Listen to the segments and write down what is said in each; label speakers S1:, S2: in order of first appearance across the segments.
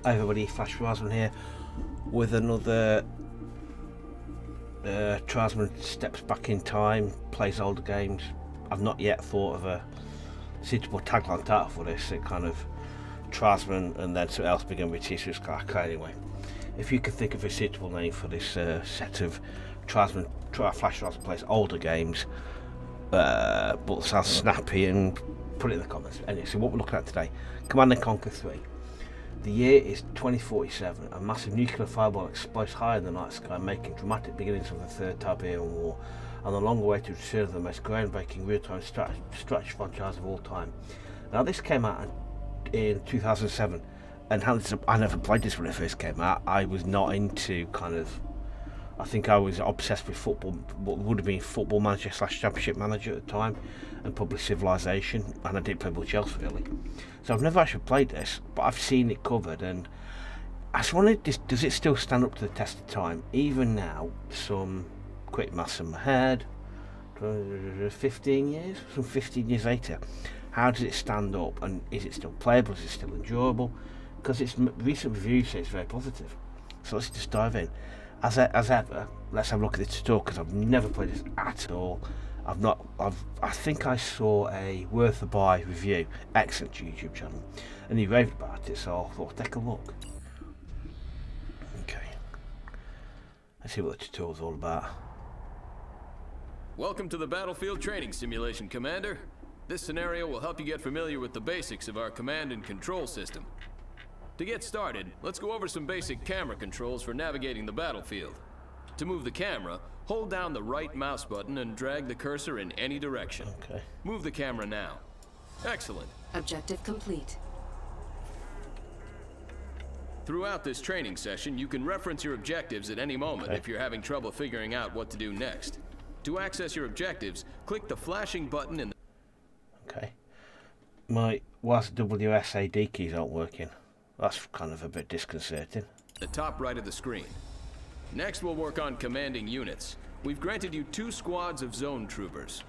S1: Hi everybody, Flash Rosman here with another Trasman steps back in time, plays older games. I've not yet thought of a suitable tagline title for this. It kind of Trasman and then something else began with Jesus Clark. Anyway, if you could think of a suitable name for this set of Flash Rosman plays older games, but sounds snappy, and put it in the comments. Anyway, so what we're looking at today, Command & Conquer 3. The year is 2047. A massive nuclear fireball explodes high in the night sky, making dramatic beginnings of the Third Tiberium War, and the long awaited return of the most groundbreaking real-time strategy franchise of all time. Now, this came out in 2007, and I never played this when it first came out. I was not into I think I was obsessed with football, what would have been Football Manager / Championship Manager at the time, and probably Civilization, and I didn't play much else really. So I've never actually played this, but I've seen it covered, and I just wondered, does it still stand up to the test of time? Even now, some quick maths in my head, 15 years later, how does it stand up, and is it still playable, is it still enjoyable? Because its recent reviews say it's very positive. So let's just dive in. As ever, let's have a look at the tutorial, because I've never played this at all. I think I saw a Worth a Buy review, excellent YouTube channel, and he raved about it, so I thought, take a look. Okay, let's see what the tutorial's all about.
S2: Welcome to the Battlefield Training Simulation, Commander. This scenario will help you get familiar with the basics of our command and control system. To get started, let's go over some basic camera controls for navigating the battlefield. To move the camera, hold down the right mouse button and drag the cursor in any direction.
S1: Okay.
S2: Move the camera now. Excellent.
S3: Objective complete.
S2: Throughout this training session, you can reference your objectives at any moment if you're having trouble figuring out what to do next. To access your objectives, click the flashing button in the...
S1: Okay. My WASD keys aren't working. That's kind of a bit disconcerting.
S2: The top right of the screen. Next, we'll work on commanding units. We've granted you 2 squads of zone troopers.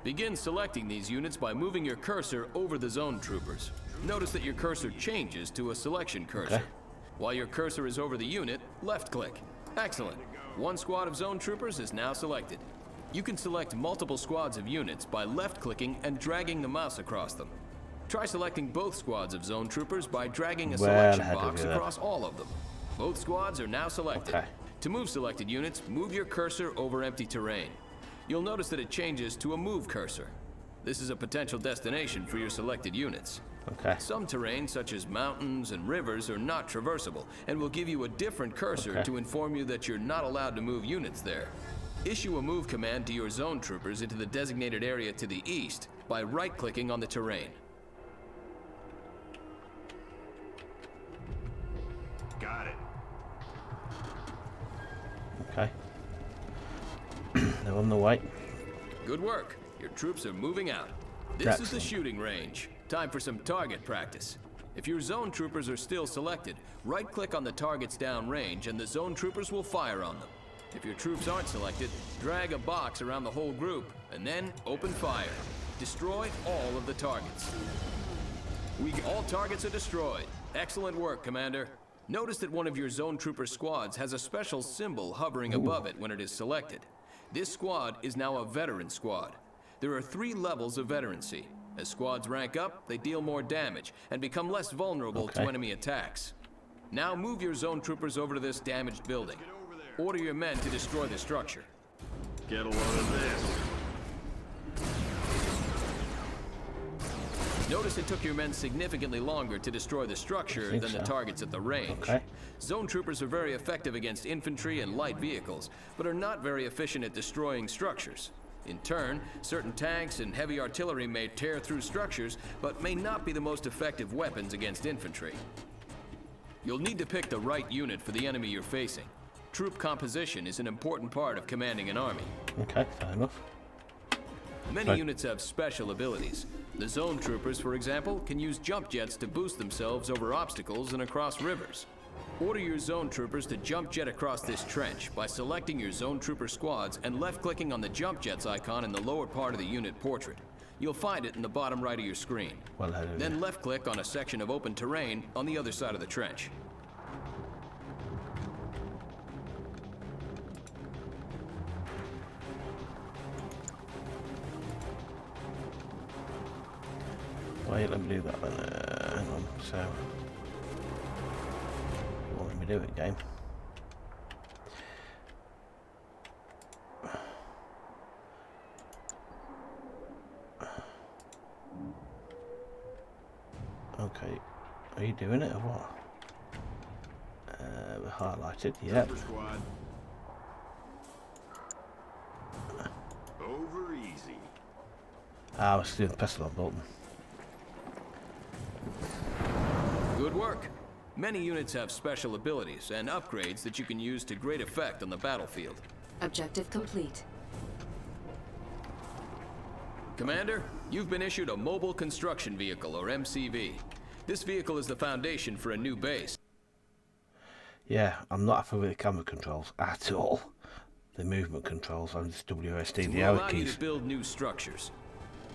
S2: Begin selecting these units by moving your cursor over the zone troopers. Notice that your cursor changes to a selection cursor.
S1: Okay.
S2: While your cursor is over the unit, left-click. Excellent. 1 squad of zone troopers is now selected. You can select multiple squads of units by left-clicking and dragging the mouse across them. Try selecting both squads of zone troopers by dragging a selection box across all of them. Both squads are now selected.
S1: Okay.
S2: To move selected units, move your cursor over empty terrain. You'll notice that it changes to a move cursor. This is a potential destination for your selected units.
S1: Okay.
S2: Some terrain, such as mountains and rivers, are not traversable and will give you a different cursor to inform you that you're not allowed to move units there. Issue a move command to your zone troopers into the designated area to the east by right-clicking on the terrain.
S4: Got it.
S1: Okay. They're on the way.
S2: Good work. Your troops are moving out. This is the shooting range. Time for some target practice. If your zone troopers are still selected, right-click on the targets downrange and the zone troopers will fire on them. If your troops aren't selected, drag a box around the whole group and then open fire. Destroy all of the targets. All targets are destroyed. Excellent work, Commander. Notice that one of your zone trooper squads has a special symbol hovering above it when it is selected. This squad is now a veteran squad. There are 3 levels of veterancy. As squads rank up, they deal more damage and become less vulnerable to enemy attacks. Now move your zone troopers over to this damaged building. Order your men to destroy the structure.
S4: Get a load of this.
S2: Notice it took your men significantly longer to destroy the structure than the targets at the range.
S1: Okay.
S2: Zone troopers are very effective against infantry and light vehicles, but are not very efficient at destroying structures. In turn, certain tanks and heavy artillery may tear through structures, but may not be the most effective weapons against infantry. You'll need to pick the right unit for the enemy you're facing. Troop composition is an important part of commanding an army.
S1: Okay, fair enough.
S2: Many units have special abilities. The zone troopers, for example, can use jump jets to boost themselves over obstacles and across rivers. Order your zone troopers to jump jet across this trench by selecting your zone trooper squads and left-clicking on the jump jets icon in the lower part of the unit portrait. You'll find it in the bottom right of your screen.
S1: Well, hello.
S2: Then left-click on a section of open terrain on the other side of the trench.
S1: Wait, let me do that then. Hang on. So, you want me to do it, game? Okay, are you doing it or what? Highlighted, yeah.
S4: Trooper squad. Over easy.
S1: I was doing the pistol button.
S2: Good work. Many units have special abilities and upgrades that you can use to great effect on the battlefield.
S3: Objective complete.
S2: Commander, you've been issued a Mobile Construction Vehicle, or MCV. This vehicle is the foundation for a new base.
S1: Yeah, I'm not happy with the camera controls at all. The movement controls on this WSD,
S2: It
S1: the
S2: will
S1: arrow
S2: allow you
S1: keys.
S2: to build new structures.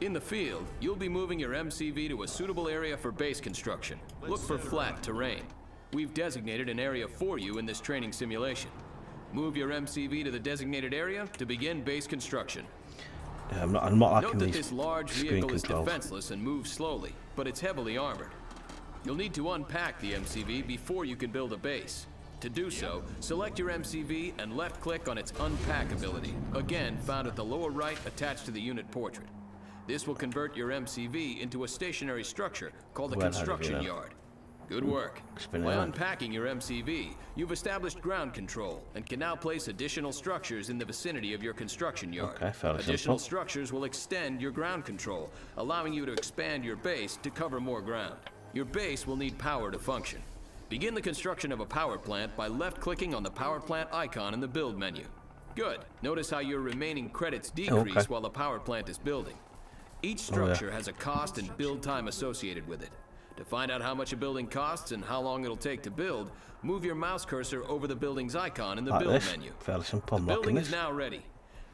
S2: In the field, you'll be moving your MCV to a suitable area for base construction. Look for flat terrain. We've designated an area for you in this training simulation. Move your MCV to the designated area to begin base construction.
S1: Yeah, I'm not liking
S2: Note that
S1: these
S2: this large
S1: screen
S2: vehicle is
S1: controls.
S2: defenseless and moves slowly, but it's heavily armored. You'll need to unpack the MCV before you can build a base. To do so, select your MCV and left-click on its Unpack ability, again found at the lower right attached to the unit portrait. This will convert your MCV into a stationary structure called a
S1: Well,
S2: construction
S1: how'd you know?
S2: yard. Good work.
S1: Spin it
S2: By
S1: around.
S2: unpacking your MCV, you've established ground control and can now place additional structures in the vicinity of your construction yard.
S1: Okay, fairly
S2: Additional
S1: simple.
S2: structures will extend your ground control, allowing you to expand your base to cover more ground. Your base will need power to function. Begin the construction of a power plant by left-clicking on the power plant icon in the build menu. Good. Notice how your remaining credits decrease
S1: okay.
S2: while the power plant is building. Each structure has a cost and build time associated with it. To find out how much a building costs and how long it'll take to build, move your mouse cursor over the building's icon in the
S1: Like
S2: build
S1: this.
S2: menu.
S1: Fairly simple. I'm
S2: The
S1: liking
S2: building
S1: this.
S2: is now ready.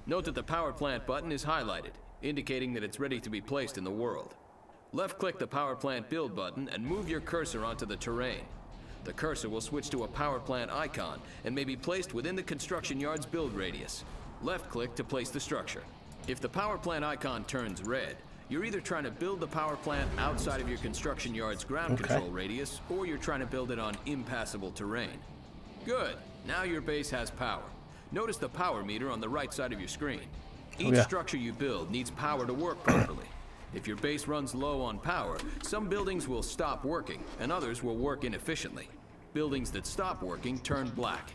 S2: Note that the power plant button is highlighted, indicating that it's ready to be placed in the world. Left-click the power plant build button and move your cursor onto the terrain. The cursor will switch to a power plant icon and may be placed within the construction yard's build radius. Left-click to place the structure. If the power plant icon turns red, you're either trying to build the power plant outside of your construction yard's ground
S1: Okay.
S2: control radius, or you're trying to build it on impassable terrain. Good. Now your base has power. Notice the power meter on the right side of your screen. Each
S1: yeah.
S2: structure you build needs power to work properly. If your base runs low on power, some buildings will stop working and others will work inefficiently. Buildings that stop working turn black.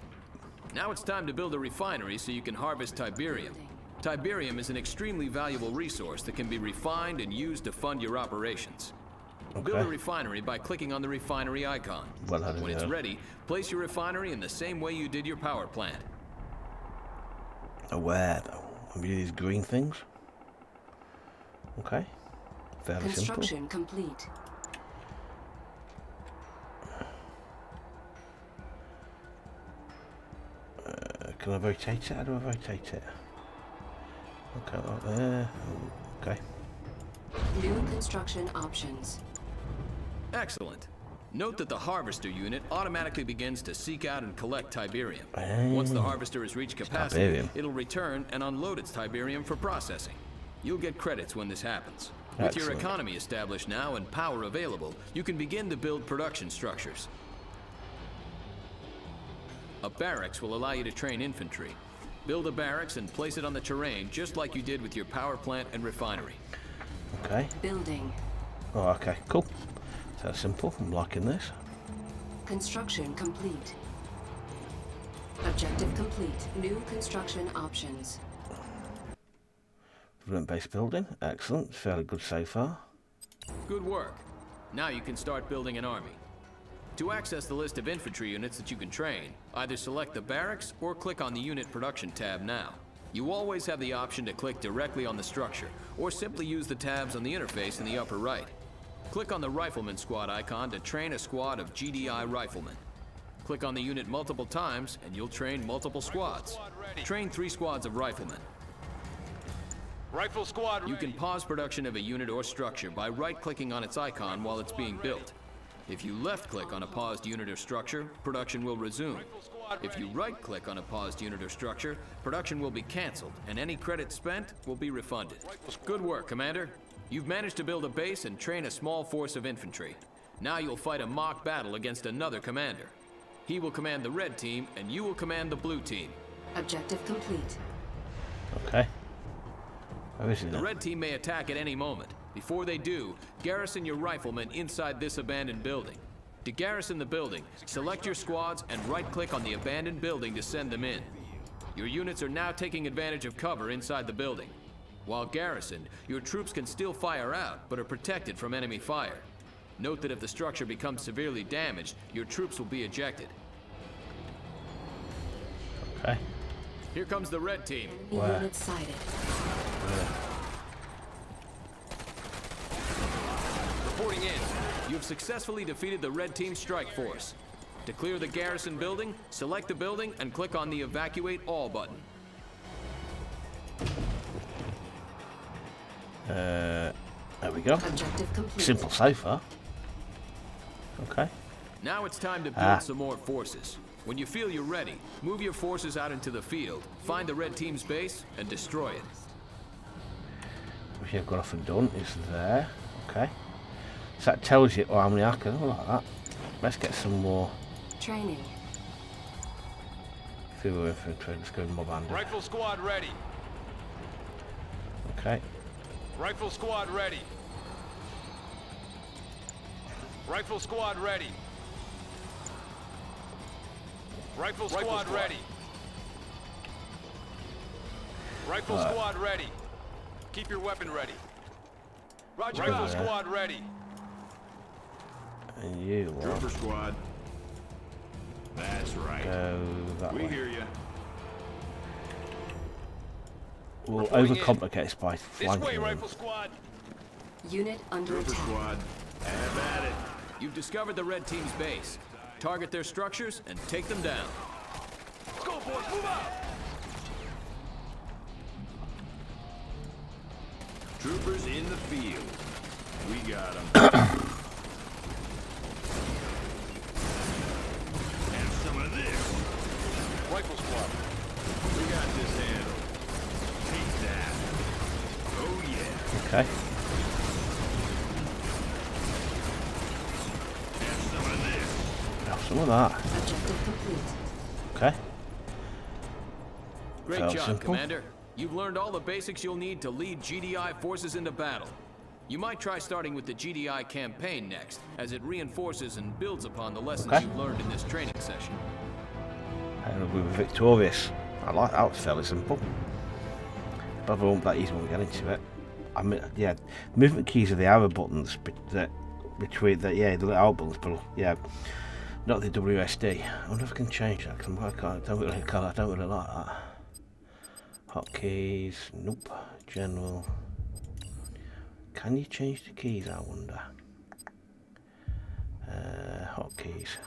S2: Now it's time to build a refinery so you can harvest Tiberium. Tiberium is an extremely valuable resource that can be refined and used to fund your operations. Build a
S1: Okay.
S2: refinery by clicking on the refinery icon.
S1: Well, how do
S2: When
S1: we
S2: it's
S1: know?
S2: ready, place your refinery in the same way you did your power plant.
S1: Where though? Maybe these green things. Okay. Fairly simple.
S3: Construction complete.
S1: Can I rotate it? How do I rotate it? Okay, right there. Okay.
S3: New construction options.
S2: Excellent. Note that the harvester unit automatically begins to seek out and collect Tiberium.
S1: Hey.
S2: Once the harvester has reached capacity,
S1: Tiberium.
S2: it'll return and unload its Tiberium for processing. You'll get credits when this happens. With your
S1: Excellent.
S2: economy established now and power available, you can begin to build production structures. A barracks will allow you to train infantry. Build a barracks and place it on the terrain just like you did with your power plant and refinery.
S1: Okay.
S3: Building.
S1: Oh, okay. Cool. So simple. I'm liking this.
S3: Construction complete. Objective complete. New construction options.
S1: Base building. Excellent. Fairly good so far.
S2: Good work. Now you can start building an army. To access the list of infantry units that you can train, either select the barracks or click on the Unit Production tab now. You always have the option to click directly on the structure, or simply use the tabs on the interface in the upper right. Click on the Rifleman Squad icon to train a squad of GDI riflemen. Click on the unit multiple times and you'll train multiple squads. Train 3 squads of riflemen.
S4: Rifle squad ready.
S2: You can pause production of a unit or structure by right-clicking on its icon while it's being built. If you left-click on a paused unit or structure, production will resume. If you right-click on a paused unit or structure, production will be cancelled, and any credits spent will be refunded. Good work, Commander. You've managed to build a base and train a small force of infantry. Now you'll fight a mock battle against another commander. He will command the red team, and you will command the blue team.
S3: Objective complete.
S1: Okay. Where is he
S2: The
S1: then?
S2: red team may attack at any moment. Before they do, garrison your riflemen inside this abandoned building. To garrison the building, select your squads and right-click on the abandoned building to send them in. Your units are now taking advantage of cover inside the building. While garrisoned, your troops can still fire out, but are protected from enemy fire. Note that if the structure becomes severely damaged, your troops will be ejected.
S1: Okay.
S2: Here comes the red team.
S3: Enemy unit sighted.
S2: Reporting in. You have successfully defeated the red team strike force. To clear the garrison building, select the building and click on the Evacuate All button.
S1: There we go.
S3: Objective complete.
S1: Simple so far. Okay.
S2: Now it's time to build some more forces. When you feel you're ready, move your forces out into the field, find the red team's base, and destroy it.
S1: Which I've got off and done is there. Okay. So that tells you how many I can. I like that. Let's get some more
S3: Training.
S1: fewer infantry. Let's go with mob bandit.
S4: Rifle squad ready.
S1: Okay.
S4: Rifle squad ready. Rifle squad ready. Rifle squad ready. Rifle squad ready. Keep your weapon ready. Roger. Rifle squad ready.
S1: And you will
S4: Trooper squad. That's right.
S1: go that
S4: We
S1: way.
S4: hear you.
S1: We'll
S4: Reporting in.
S1: overcomplicate this by
S4: This way,
S1: flanking them.
S4: rifle squad.
S3: Unit under
S4: Trooper
S3: attack.
S4: squad. Have at it.
S2: You've discovered the red team's base. Target their structures and take them down.
S4: Let's go, boys. Move out. Troopers in the field. We got them. And some of this. Rifle squad. We got this handled. Take that. Oh, yeah.
S1: Okay.
S4: And some of this.
S1: Have some of that.
S3: Objective complete.
S1: Okay.
S2: Great
S1: Felt
S2: job,
S1: simple.
S2: Commander. You've learned all the basics you'll need to lead GDI forces into battle. You might try starting with the GDI campaign next, as it reinforces and builds upon the lessons
S1: Okay.
S2: you've learned in this training session.
S1: And we were victorious. I like that. It's fairly simple. But I won't that easy when we get into it. I mean, yeah, movement keys are the arrow buttons that between the the little arrow buttons, but yeah, not the WSD. I wonder if I can change that. Cause I don't really like that. Hotkeys, nope. General. Can you change the keys? I wonder. Hotkeys.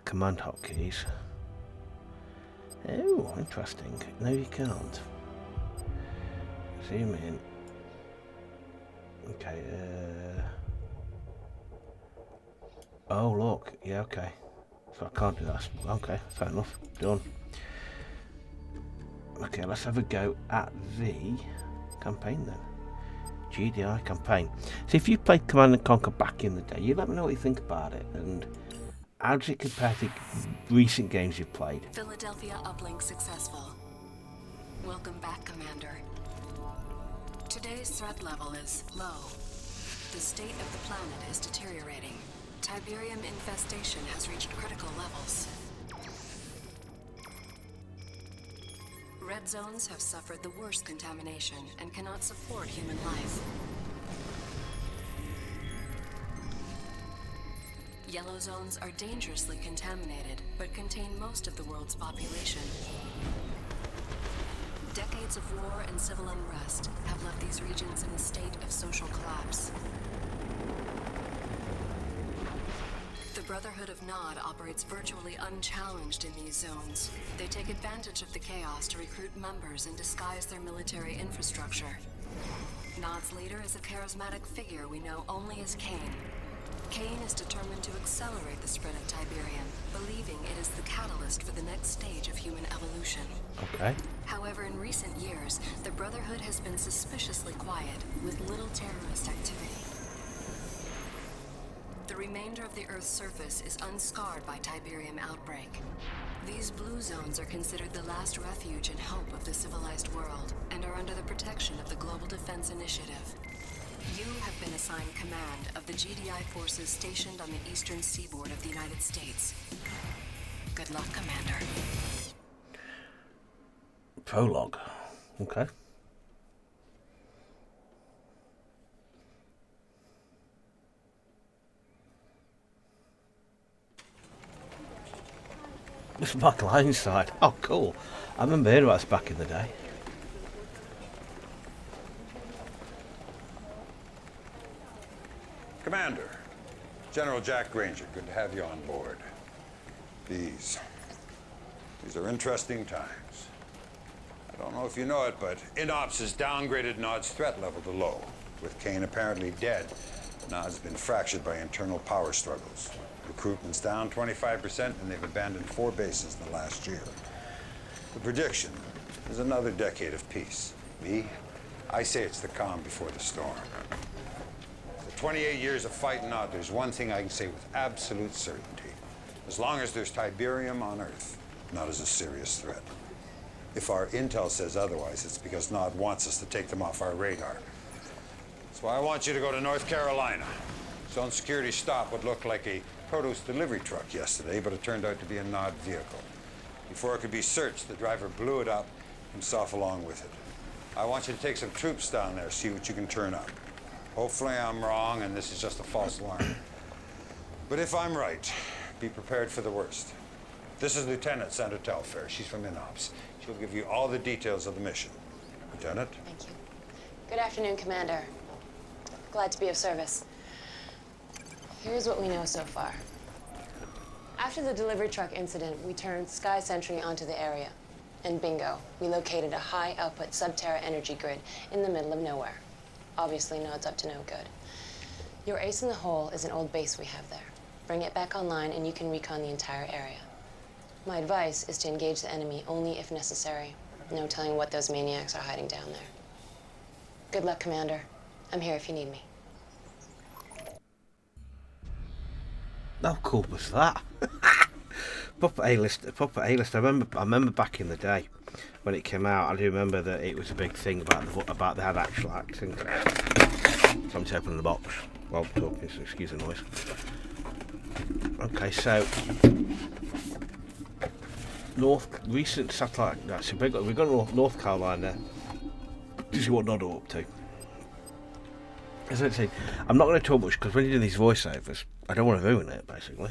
S1: Command hotkeys. Oh, interesting. No, you can't. Zoom in. Okay. Oh, look. Yeah, okay. So I can't do that. Okay, fair enough. Done. Okay, let's have a go at the campaign then. GDI campaign. So if you played Command and Conquer back in the day, you let me know what you think about it and how does it compare to recent games you've played?
S3: Philadelphia uplink successful. Welcome back, Commander. Today's threat level is low. The state of the planet is deteriorating. Tiberium infestation has reached critical levels. Red zones have suffered the worst contamination and cannot support human life. Yellow zones are dangerously contaminated, but contain most of the world's population. Decades of war and civil unrest have left these regions in a state of social collapse. The Brotherhood of Nod operates virtually unchallenged in these zones. They take advantage of the chaos to recruit members and disguise their military infrastructure. Nod's leader is a charismatic figure we know only as Kane. Kane is determined to accelerate the spread of Tiberium, believing it is the catalyst for the next stage of human evolution.
S1: Okay.
S3: However, in recent years, the Brotherhood has been suspiciously quiet, with little terrorist activity. The remainder of the Earth's surface is unscarred by Tiberium outbreak. These blue zones are considered the last refuge and hope of the civilized world, and are under the protection of the Global Defense Initiative. You have been assigned command of the GDI forces stationed on the eastern seaboard of the United States. Good luck, Commander.
S1: Prologue. Okay. It's Michael Ironside. Oh, cool. I remember hearing about this back in the day.
S5: Commander, General Jack Granger, good to have you on board. These are interesting times. I don't know if you know it, but INOPS has downgraded Nod's threat level to low. With Kane apparently dead, Nod's been fractured by internal power struggles. Recruitment's down 25%, and they've abandoned 4 bases in the last year. The prediction is another decade of peace. I say it's the calm before the storm. After 28 years of fighting Nod, there's one thing I can say with absolute certainty. As long as there's Tiberium on Earth, Nod is a serious threat. If our intel says otherwise, it's because Nod wants us to take them off our radar. That's why I want you to go to North Carolina. Zone security stop would look like a produce delivery truck yesterday, but it turned out to be a Nod vehicle. Before it could be searched, the driver blew it up, himself along with it. I want you to take some troops down there, see what you can turn up. Hopefully I'm wrong and this is just a false alarm. But if I'm right, be prepared for the worst. This is Lieutenant Sandra Telfair. She's from INOPS. She'll give you all the details of the mission. Lieutenant?
S6: Thank you. Good afternoon, Commander. Glad to be of service. Here's what we know so far. After the delivery truck incident, we turned Sky Sentry onto the area. And bingo, we located a high-output sub-Terra energy grid in the middle of nowhere. Obviously, Nod's up to no good. Your ace in the hole is an old base we have there. Bring it back online and you can recon the entire area. My advice is to engage the enemy only if necessary. No telling what those maniacs are hiding down there. Good luck, Commander. I'm here if you need me.
S1: How cool was that? Proper A-list. I remember back in the day when it came out. I do remember that it was a big thing about they had actual acting. So I'm just opening the box while I'm talking, so excuse the noise. Okay, so recent satellite. So we've got North Carolina. This is what Nod are up to. As I say, I'm not going to talk much because when you do these voiceovers, I don't want to ruin it, basically.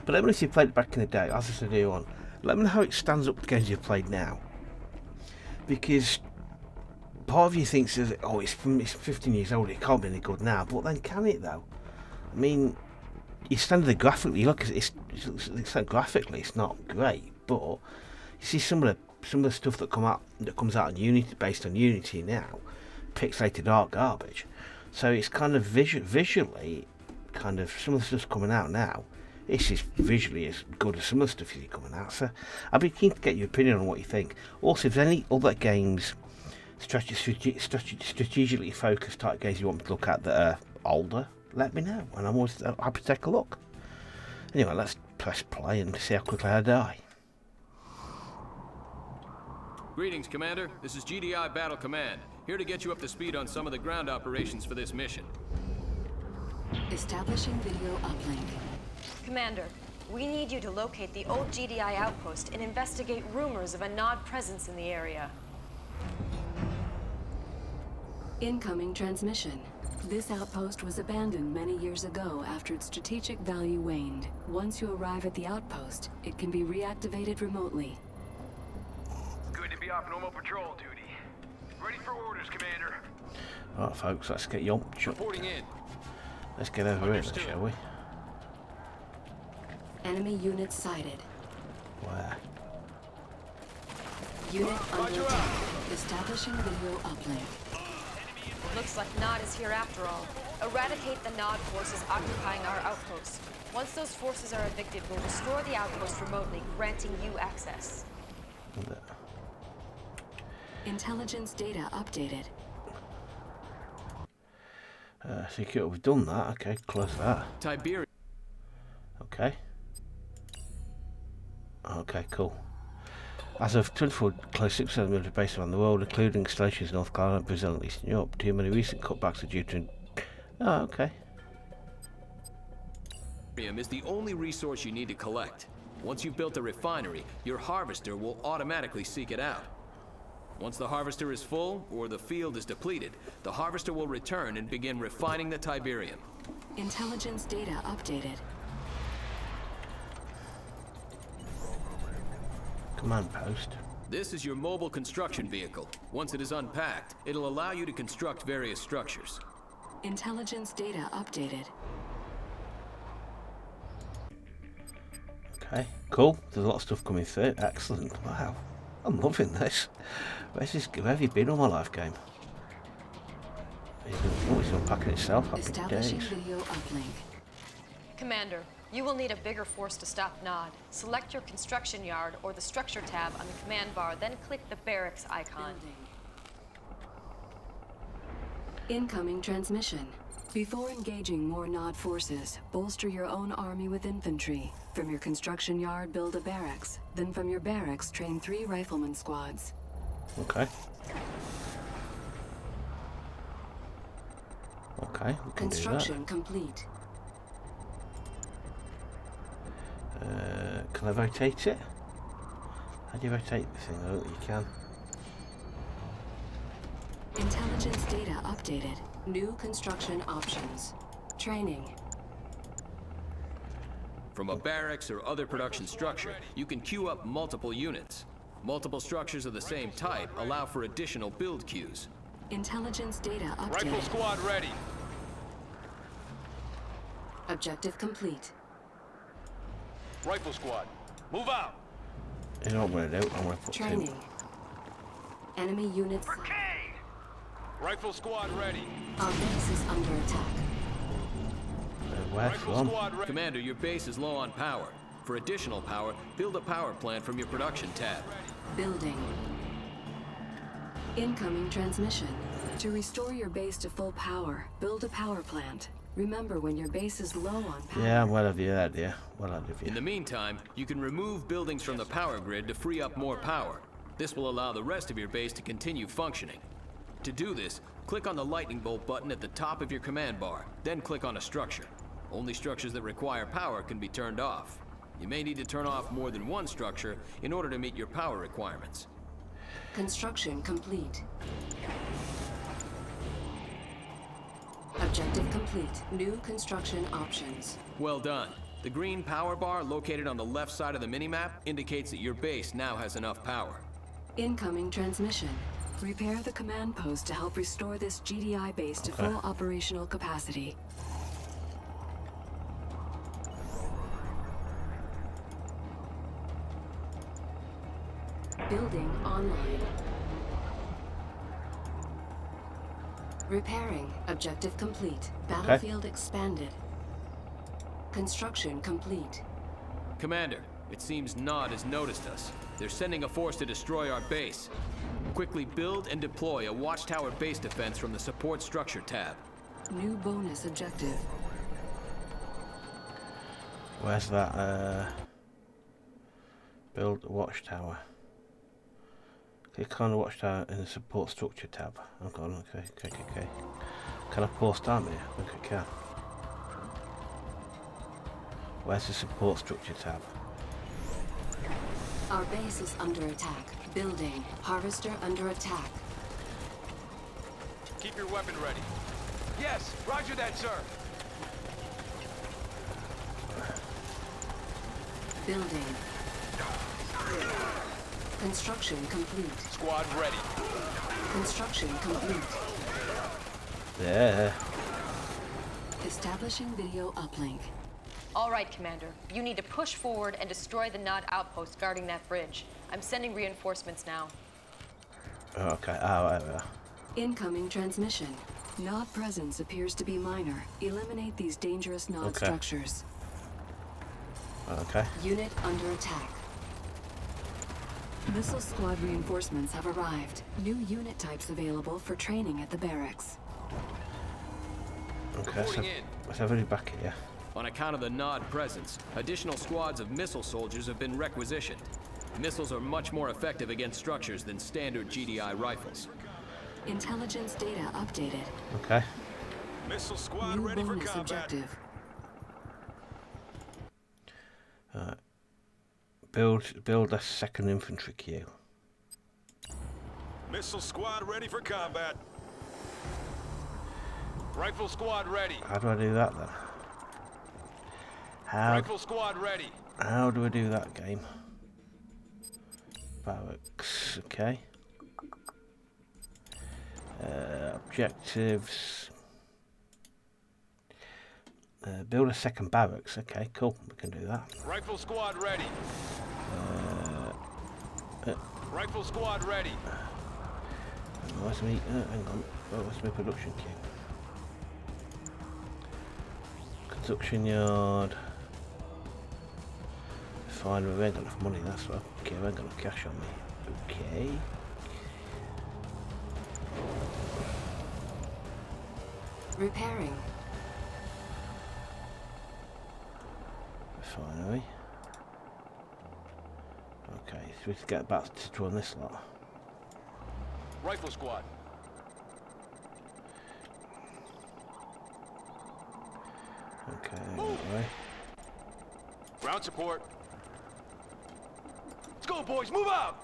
S1: But let me know if you played it back in the day, as I said earlier on. Let me know how it stands up to games you've played now. Because part of you thinks, oh, it's 15 years old, it can't be any good now. But then can it, though? I mean, you stand there graphically, look, it's graphically, it's not great. But you see some of the stuff that comes out on Unity, based on Unity now, pixelated art garbage. So it's kind of visually, kind of some of the stuff's coming out now. This is visually as good as some of the stuff you see coming out. So I'd be keen to get your opinion on what you think. Also, if there's any other games, strategically focused type games you want me to look at that are older, let me know, and I'm always happy to take a look. Anyway, let's press play and see how quickly I die.
S2: Greetings, Commander. This is GDI Battle Command. Here to get you up to speed on some of the ground operations for this mission.
S3: Establishing video uplink.
S7: Commander, we need you to locate the old GDI outpost and investigate rumors of a Nod presence in the area.
S3: Incoming transmission. This outpost was abandoned many years ago after its strategic value waned. Once you arrive at the outpost, it can be reactivated remotely.
S4: Good to be off normal patrol duty. Ready for orders, Commander.
S1: Alright folks, let's get yomped.
S2: Reporting in.
S1: Let's get over here, shall we?
S3: Enemy units sighted.
S1: Where?
S3: Unit under attack. Establishing video uplink.
S7: Looks like Nod is here after all. Eradicate the Nod forces occupying our outpost. Once those forces are evicted, we'll restore the outpost remotely, granting you access.
S3: Intelligence data updated.
S1: Secure. We've done that. Okay, close that.
S2: Tiberium.
S1: Okay. Okay, cool. As of 24, close 6 of the military bases around the world, including installations in North Carolina, Brazil, and Eastern Europe. Too many recent cutbacks are due to. Oh, okay.
S2: Is the only resource you need to collect. Once you've built a refinery, your harvester will automatically seek it out. Once the harvester is full, or the field is depleted, the harvester will return and begin refining the Tiberium.
S3: Intelligence data updated.
S1: Command post.
S2: This is your mobile construction vehicle. Once it is unpacked, it'll allow you to construct various structures.
S3: Intelligence data updated.
S1: Okay, cool. There's a lot of stuff coming through. Excellent. Wow. I'm loving this. Where have you been all my life, game? Oh, it's unpacking itself. Happy
S3: Establishing
S1: days.
S3: video uplink.
S7: Commander, you will need a bigger force to stop Nod. Select your construction yard or the structure tab on the command bar, then click the barracks icon.
S3: Incoming transmission. Before engaging more Nod forces, bolster your own army with infantry. From your construction yard, build a barracks. Then from your barracks, train 3 rifleman squads.
S1: Okay. Okay, we can
S3: Construction complete.
S1: do that. Can I rotate it? How do you rotate the thing? Oh, you can.
S3: Intelligence data updated. New construction options. Training.
S2: From a barracks or other production structure, you can queue up multiple units. Multiple structures of the same type allow for additional build queues.
S3: Intelligence data
S4: Rifle
S3: updated.
S4: squad ready.
S3: Objective complete.
S4: Rifle squad, move out.
S1: You know what I'm going to do? I'm going to put
S3: Training. Enemy units.
S4: Rifle squad ready.
S3: Our base is under attack.
S1: where
S4: Rifle
S1: from?
S4: squad ready.
S2: Commander, your base is low on power. For additional power, build a power plant from your production tab.
S3: Building. Incoming transmission. To restore your base to full power, build a power plant. Remember, when your base is low on power...
S1: Yeah, I'm well of you there, dear. Well of you.
S2: In the meantime, you can remove buildings from the power grid to free up more power. This will allow the rest of your base to continue functioning. To do this, click on the lightning bolt button at the top of your command bar, then click on a structure. Only structures that require power can be turned off. You may need to turn off more than one structure in order to meet your power requirements.
S3: Construction complete. Objective complete. New construction options.
S2: Well done. The green power bar located on the left side of the minimap indicates that your base now has enough power.
S3: Incoming transmission. Repair the command post to help restore this GDI base to full operational capacity. Building online. Repairing. Objective complete. Battlefield expanded. Construction complete.
S2: Commander, it seems Nod has noticed us. They're sending a force to destroy our base. Quickly build and deploy a watchtower base defense from the support structure tab.
S3: New bonus objective.
S1: Where's that? Build a watchtower. Click on the watchtower in the support structure tab. Oh god, okay. Can I post army? I think I can. Where's the support structure tab?
S3: Our base is under attack. Building. Harvester under attack.
S4: Keep your weapon ready. Yes, roger that, sir.
S3: Building. Construction complete.
S4: Squad ready.
S3: Construction complete.
S1: Yeah.
S3: Establishing video uplink.
S7: All right, Commander. You need to push forward and destroy the Nod outpost guarding that bridge. I'm sending reinforcements now.
S1: Okay, right.
S3: Incoming transmission. Nod presence appears to be minor. Eliminate these dangerous Nod structures.
S1: Okay.
S3: Unit under attack. Missile squad reinforcements have arrived. New unit types available for training at the barracks.
S1: Okay, so let's have it back here.
S2: On account of the Nod presence, additional squads of missile soldiers have been requisitioned. Missiles are much more effective against structures than standard GDI rifles.
S3: Intelligence data updated.
S1: Okay.
S4: Missile squad
S3: New
S4: ready for
S3: bonus
S4: combat.
S3: objective.
S1: Build a second infantry queue.
S4: Missile squad ready for combat. Rifle squad ready.
S1: How do I do that then?
S4: Rifle squad ready.
S1: How do I do that, game? Barracks, okay. Objectives. Build a second barracks. Okay, cool. We can do that.
S4: Rifle squad ready. Rifle squad ready.
S1: Where's me? Hang on. Where's my production queue? Construction yard. Fine, we ain't got enough money. That's right. Okay, we ain't got enough cash on me. Okay.
S3: Repairing.
S1: Finally. Okay, so we have to get back to run this lot.
S4: Rifle squad.
S1: Okay, anyway.
S4: Ground support. Let's go, boys. Move out.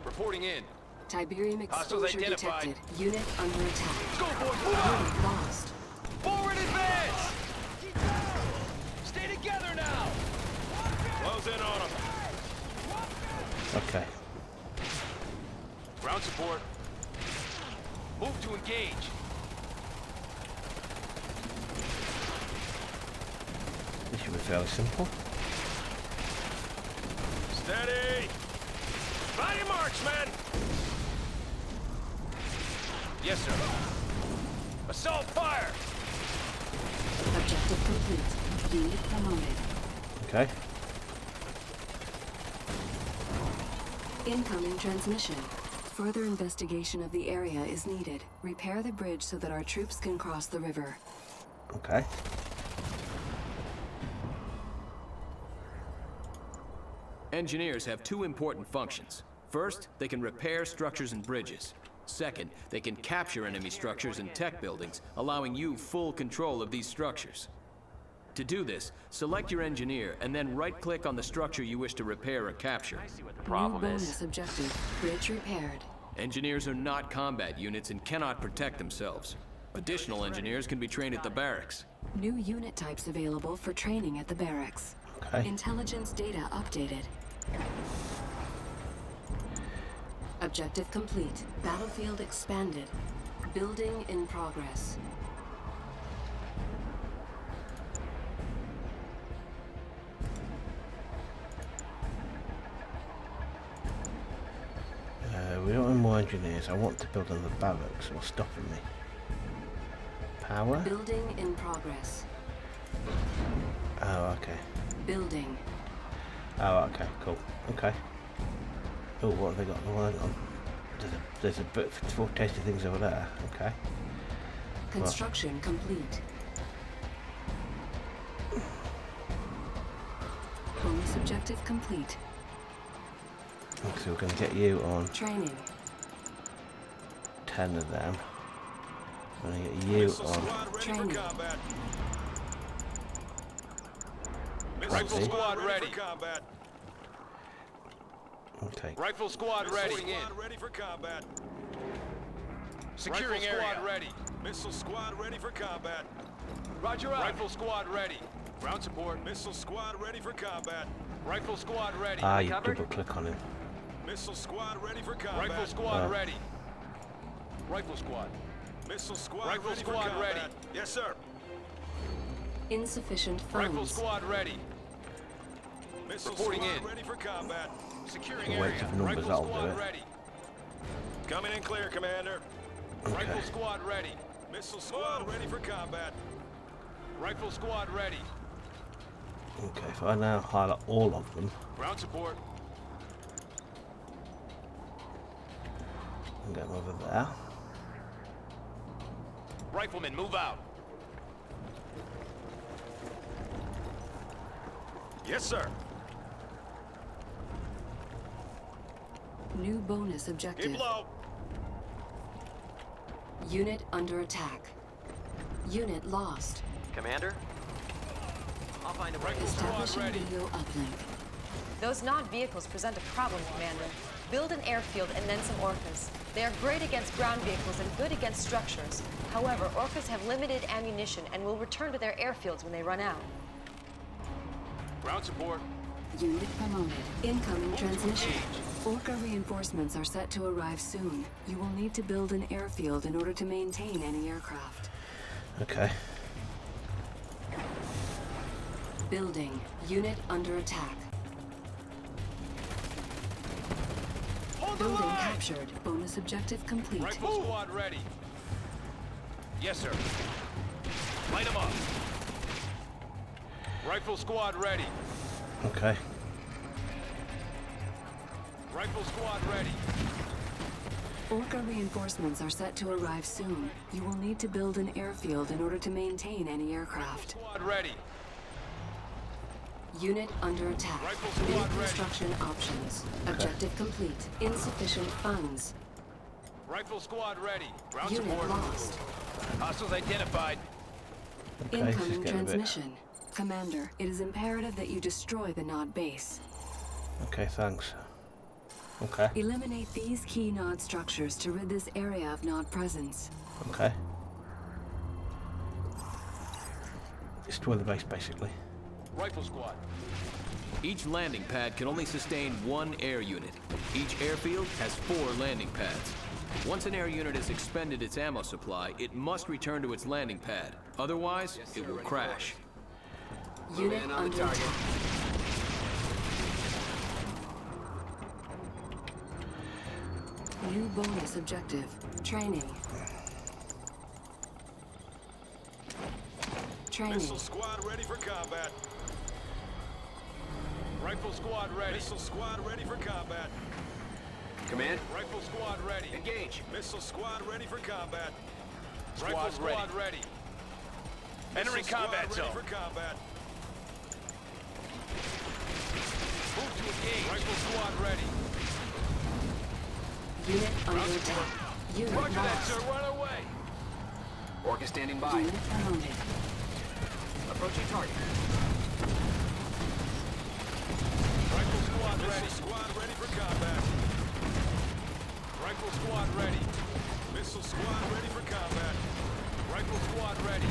S4: Reporting in.
S3: Tiberium
S4: Hostiles
S3: exposure
S4: identified.
S3: detected. Unit under attack.
S4: Let's go, boys. Move out.
S3: Unit lost.
S4: Forward advance. Stay together now. Close in on them.
S1: Okay.
S4: Ground support. Move to engage.
S1: This should be fairly simple.
S4: Steady. Body marks, men. Yes, sir. Assault fire.
S3: Objective complete. Unit promoted.
S1: Okay.
S3: Incoming transmission. Further investigation of the area is needed. Repair the bridge so that our troops can cross the river.
S1: Okay.
S2: Engineers have two important functions. First, they can repair structures and bridges. Second, they can capture enemy structures and tech buildings, allowing you full control of these structures. To do this, select your engineer and then right-click on the structure you wish to repair or capture.
S3: New bonus objective. Bridge repaired.
S2: Engineers are not combat units and cannot protect themselves. Additional engineers can be trained at the barracks.
S3: New unit types available for training at the barracks.
S1: Okay.
S3: Intelligence data updated. Objective complete. Battlefield expanded. Building in progress.
S1: We don't want more engineers. I want to build another barracks. What's stopping me? Power?
S3: Building in progress.
S1: Oh, okay.
S3: Building.
S1: Oh, okay, cool. Okay. Oh, what have they got? Oh, hang on. There's a bit four tasty things over there. Okay.
S3: Construction complete. Bonus objective complete.
S1: So we're going to get you on
S3: Training.
S1: 10 of them. We're going to get you on
S3: Training.
S4: Rifle
S1: Ready.
S4: squad ready for combat.
S1: Okay.
S4: Rifle squad ready. Ready for combat. Securing area. Rifle squad ready. Missile squad ready for combat. Roger out. Rifle squad ready. Ground support. Missile squad ready for combat. Rifle squad ready.
S1: Ah, you double click on him.
S4: Missile squad ready for combat. Rifle squad ready. Rifle squad. Missile squad Rifle ready squad for combat. Ready. Yes, sir.
S3: Insufficient
S4: Rifle
S3: funds.
S4: squad ready. Missile
S2: Reporting
S4: squad
S2: in.
S4: ready for combat. Securing
S1: The weight
S4: area.
S1: of numbers,
S4: Rifle
S1: that'll do
S4: squad
S1: it.
S4: ready. Coming in clear, Commander. Rifle squad ready. Missile squad ready for combat. Rifle squad ready.
S1: Okay, if I now highlight all of them
S4: Ground support.
S1: and get them over there.
S4: Riflemen, move out. Yes, sir.
S3: New bonus objective.
S4: Keep low.
S3: Unit under attack. Unit lost.
S8: Commander? I'll find a way.
S4: Rifle squad
S3: Establishing
S4: ready.
S3: video uplink.
S7: Those Nod vehicles present a problem, Commander. Build an airfield and then some Orcas. They are great against ground vehicles and good against structures. However, Orcas have limited ammunition and will return to their airfields when they run out.
S4: Ground support.
S3: Unit promoted. Incoming transmission. Orca reinforcements are set to arrive soon. You will need to build an airfield in order to maintain any aircraft.
S1: Okay.
S3: Building. Unit under attack.
S4: Hold the
S3: Building
S4: line.
S3: captured. Bonus objective complete.
S4: Rifle squad ready. Yes, sir. Light them up. Rifle squad ready.
S1: Okay.
S4: Rifle squad ready.
S3: Orca reinforcements are set to arrive soon. You will need to build an airfield in order to maintain any aircraft.
S4: Squad ready.
S3: Unit under attack.
S4: Rifle squad
S3: New
S4: ready.
S3: construction options. Objective complete. Insufficient funds.
S4: Rifle squad ready. Ground
S3: Unit
S4: support.
S3: lost.
S4: Hostiles identified.
S1: Okay, this is
S3: Incoming
S1: getting a bit...
S3: transmission. Commander, it is imperative that you destroy the Nod base.
S1: Okay, thanks. Okay,
S3: Eliminate these key Nod structures to rid this area of Nod presence.
S1: okay. Destroy the base, basically.
S4: Rifle squad.
S2: Each landing pad can only sustain one air unit. Each airfield has 4 landing pads. Once an air unit has expended its ammo supply, it must return to its landing pad. Otherwise, it will crash.
S3: Unit under attack. New bonus objective. Training. Training.
S4: Missile squad ready for combat. Rifle squad ready. Missile squad ready for combat.
S8: Command?
S4: Rifle squad ready.
S8: Engage.
S4: Missile squad ready for combat.
S8: Squad
S4: Rifle squad ready.
S8: Entering
S4: Missile squad
S8: combat
S4: ready
S8: zone.
S4: for combat.
S8: Move to engage.
S4: Rifle squad ready.
S3: Unit under attack. Unit
S8: Roger that,
S3: lost.
S8: sir. Run away. Orca standing by.
S3: Unit promoted.
S8: Approaching target.
S4: Rifle squad ready. Squad ready for combat. Rifle squad ready. Missile squad ready for combat. Rifle squad ready.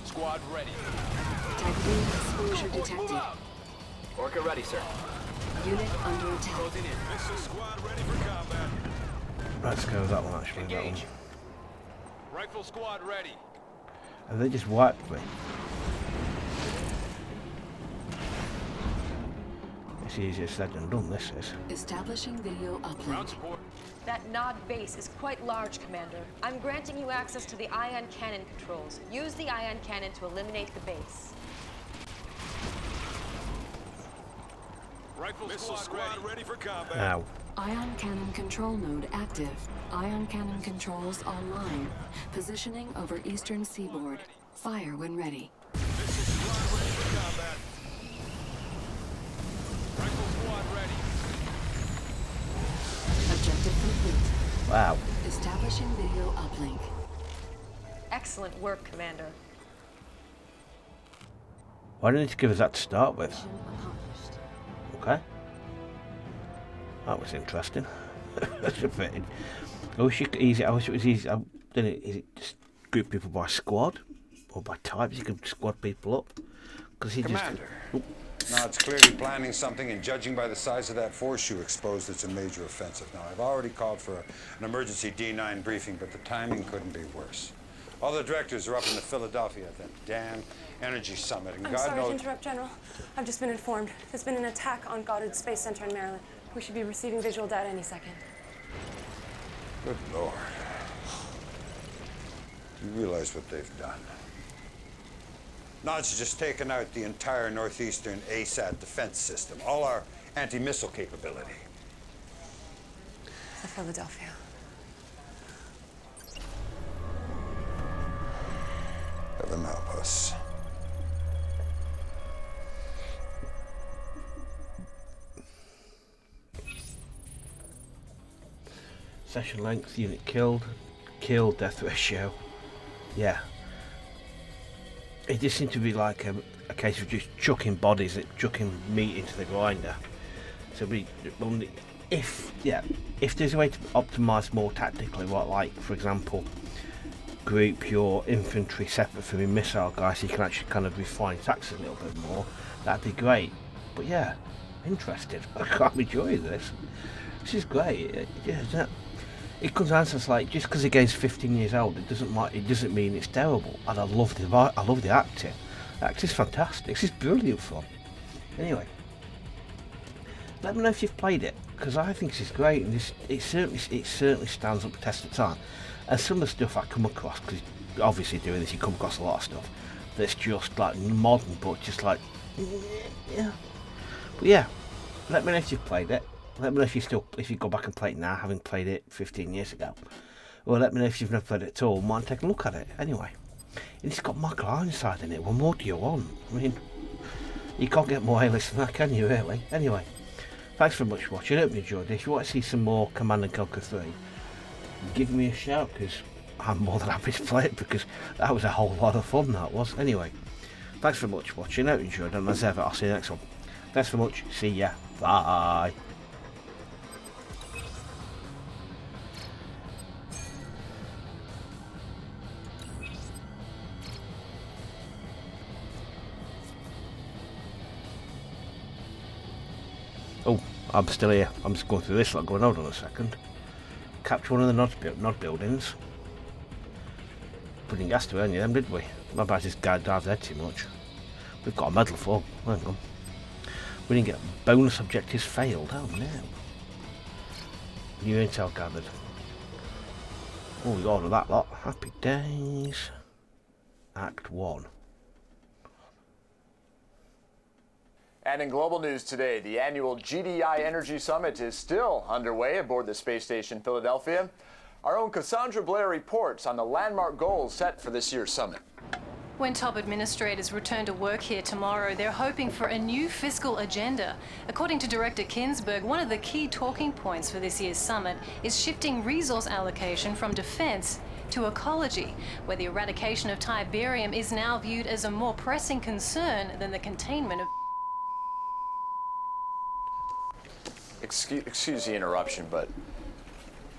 S4: Squad ready.
S3: Typhoon exposure
S8: Move
S3: detected.
S8: out. Orca ready, sir.
S3: Unit under attack.
S8: Closing in.
S4: Missile squad ready for combat.
S1: Let's go with that one, actually. That one.
S8: Engage.
S4: Rifle squad ready.
S1: Have they just wiped me? It's easier said than done, this is.
S3: Establishing video
S4: Ground
S3: uplink.
S4: support.
S7: That Nod base is quite large, Commander. I'm granting you access to the ion cannon controls. Use the ion cannon to eliminate the base.
S4: Rifle squad ready for combat.
S1: Ow.
S3: Ion cannon control node active. Ion cannon controls online. Positioning over eastern seaboard. Fire when ready.
S4: Missile squad ready for combat. Rifle squad ready.
S3: Objective complete.
S1: Wow.
S3: Establishing video uplink.
S7: Excellent work, Commander.
S1: Why didn't you give us that to start with?
S3: Mission accomplished.
S1: Okay. That was interesting. That's a bit. I wish it was easy. Is it just group people by squad or by types? You can squad people up because he
S5: Commander.
S1: just.
S5: No, it's clearly planning something, and judging by the size of that force you exposed, it's a major offensive. Now, I've already called for an emergency D9 briefing, but the timing couldn't be worse. All the directors are up in the Philadelphia at that damn energy summit, and
S9: I'm
S5: God
S9: sorry
S5: knows...
S9: to interrupt, General. I've just been informed. There's been an attack on Goddard Space Center in Maryland. We should be receiving visual data any second.
S5: Good Lord. You realize what they've done? Nod's just taken out the entire northeastern ASAT defense system, all our anti-missile capability.
S9: The Philadelphia.
S5: Heaven help us.
S1: Session length, unit killed, death ratio. Yeah. It just seemed to be like a case of just chucking bodies, chucking meat into the grinder. So if there's a way to optimise more tactically, what, like for example, group your infantry separate from your missile guys, so you can actually kind of refine tactics a little bit more, that'd be great. But yeah, interested. I'm enjoying this. This is great. It comes down to it's like, just because the game's 15 years old, it doesn't mean it's terrible. And I love the acting. The acting's fantastic. This is brilliant fun. Anyway, let me know if you've played it, because I think this is great, and it certainly stands up to the test of time. And some of the stuff I come across, because obviously doing this, you come across a lot of stuff that's just like modern, but just like, yeah. But yeah, let me know if you've played it. Let me know if you go back and play it now, having played it 15 years ago. Or let me know if you've never played it at all and want to take a look at it. Anyway, it's got Michael Ironside in it. What more do you want? I mean, you can't get more A-list than that, can you, really? Anyway, thanks very much for watching. I hope you enjoyed this. If you want to see some more Command & Conquer 3, give me a shout, because I'm more than happy to play it, because that was a whole lot of fun, that was. Anyway, thanks very much for watching. I hope you enjoyed it, and as ever, I'll see you next one. Thanks very much. See ya. Bye. Oh, I'm still here. I'm just going through this lot going, hold on a second. Capture one of the nod buildings. We didn't gas to any of them, did we? My bad, this guy dives there too much. We've got a medal for. Hang on. We didn't get bonus objectives failed. Oh no. New intel gathered. Oh, we got all of that lot. Happy days. Act 1.
S10: And in global news today, the annual GDI Energy Summit is still underway aboard the space station Philadelphia. Our own Cassandra Blair reports on the landmark goals set for this year's summit.
S11: When top administrators return to work here tomorrow, they're hoping for a new fiscal agenda. According to Director Kinsberg, one of the key talking points for this year's summit is shifting resource allocation from defense to ecology, where the eradication of Tiberium is now viewed as a more pressing concern than the containment of...
S10: Excuse the interruption, but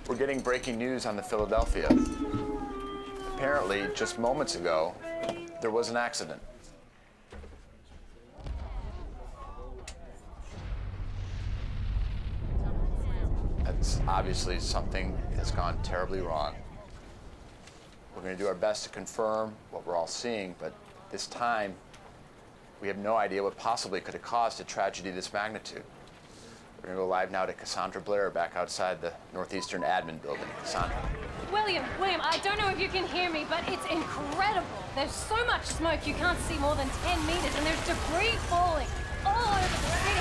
S10: we're getting breaking news on the Philadelphia. Apparently, just moments ago, there was an accident. That's obviously something that's gone terribly wrong. We're going to do our best to confirm what we're all seeing, but this time, we have no idea what possibly could have caused a tragedy of this magnitude. We're going to go live now to Cassandra Blair back outside the Northeastern Admin Building. Cassandra.
S11: William, I don't know if you can hear me, but it's incredible. There's so much smoke you can't see more than 10 meters, and there's debris falling all over the city.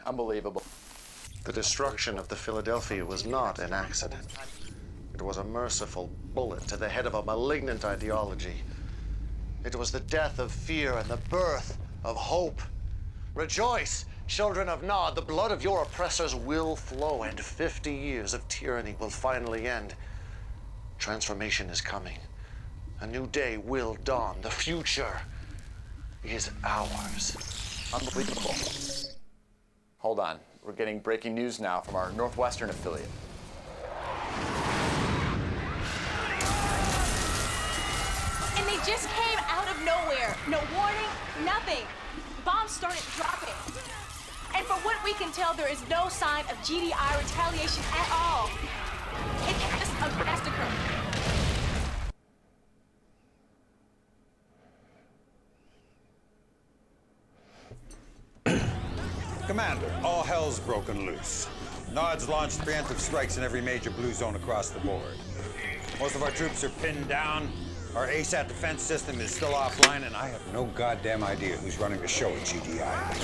S10: Unbelievable.
S12: The destruction of the Philadelphia was not an accident. It was a merciful bullet to the head of a malignant ideology. It was the death of fear and the birth of hope. Rejoice, children of Nod, the blood of your oppressors will flow, and 50 years of tyranny will finally end. Transformation is coming. A new day will dawn. The future is ours.
S10: Unbelievable. Hold on. We're getting breaking news now from our Northwestern affiliate.
S13: And they just came out of nowhere. No warning, nothing. Bombs started dropping. And from what we can tell, there is no sign of GDI retaliation at all. It just
S5: Commander, all hell's broken loose. Nods launched preemptive strikes in every major blue zone across the board. Most of our troops are pinned down. Our ASAT defense system is still offline, and I have no goddamn idea who's running the show at GDI.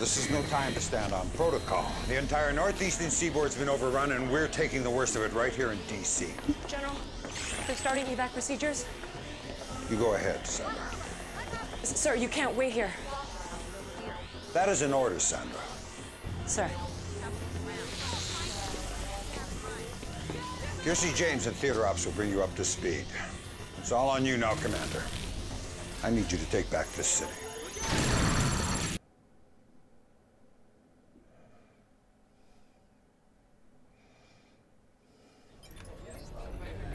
S5: This is no time to stand on protocol. The entire northeastern seaboard's been overrun, and we're taking the worst of it right here in DC.
S9: General, they're starting evac procedures.
S5: You go ahead, Sandra.
S9: Sir, you can't wait here.
S5: That is an order, Sandra.
S9: Sir.
S5: Kiersey James and Theater Ops will bring you up to speed. It's all on you now, Commander. I need you to take back this city.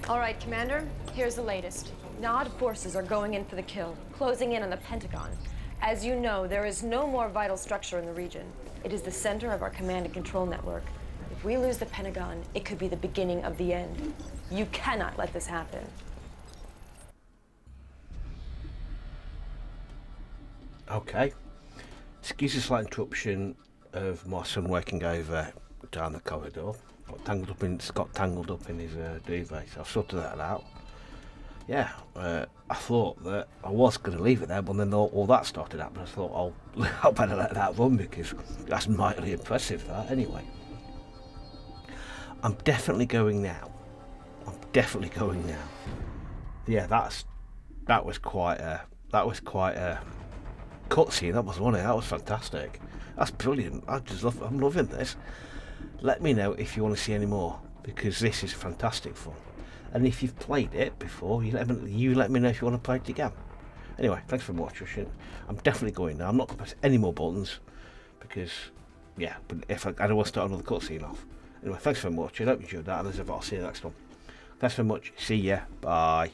S7: All right, Commander, here's the latest. Nod forces are going in for the kill, closing in on the Pentagon. As you know, there is no more vital structure in the region. It is the center of our command and control network. If we lose the Pentagon, it could be the beginning of the end. You cannot let this happen.
S1: Okay. Excuse a slight interruption of my son waking over down the corridor. Got tangled up in his duvet, so I've sorted that out. Yeah, I thought that I was going to leave it there, but then all that started happening. I thought, oh, I better let that run because that's mightily impressive, that. Anyway, I'm definitely going now. Yeah, that was quite a cutscene. That was one. That was fantastic. That's brilliant. I'm loving this. Let me know if you want to see any more, because this is fantastic fun. And if you've played it before, you let me know if you want to play it again. Anyway, thanks for watching. I'm definitely going now. I'm not going to press any more buttons because, yeah, but if I don't want to start another cutscene off. Anyway, thanks for watching. I hope you enjoyed that, and I'll see you next one. Thanks very much. See ya. Bye.